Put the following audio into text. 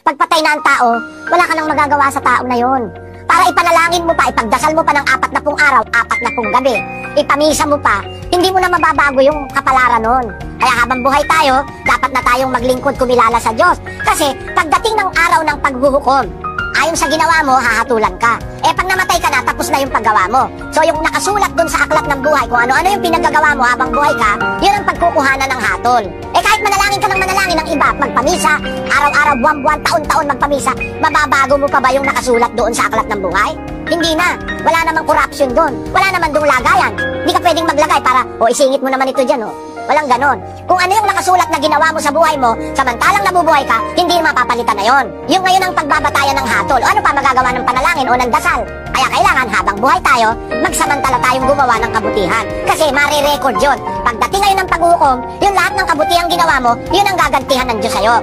Pagpatay na ang tao, wala ka nang magagawa sa tao na yon. Para ipanalangin mo pa, ipagdasal mo pa ng 40 araw, 40 gabi, ipamisa mo pa, hindi mo na mababago yung kapalaran nun. Kaya habang buhay tayo, dapat na tayong maglingkod kumilala sa Diyos. Kasi pagdating ng araw ng paghuhukom, ayon sa ginawa mo, hahatulan ka. Pag namatay ka na, tapos na yung paggawa mo. So yung nakasulat dun sa aklat ng buhay, kung ano-ano yung pinagagawa mo habang buhay ka, yun ang pagkukuhanan ng hatol. Kahit manalangin ka ng manalangin ng iba, magpamisa, araw-araw, buwan-buwan, taon-taon magpamisa, mababago mo pa ba yung nakasulat doon sa aklat ng buhay? Hindi na. Wala namang corruption doon. Wala naman doong lagayan. Hindi ka pwedeng maglagay para, isingit mo naman ito dyan, Walang ganon. Kung ano yung nakasulat na ginawa mo sa buhay mo, samantalang nabubuhay ka, hindi mapapalitan na yon. Yung ngayon ang pagbabatayan ng hatol. O ano pa magagawa ng panalangin o ng dasal? Kaya kailangan habang buhay tayo, magsamantala tayong gumawa ng kabutihan. Kasi marirecord yun. Pagdating ngayon ng paghukom, yung lahat ng kabutihang ginawa mo, yun ang gagantihan ng Diyos sa'yo.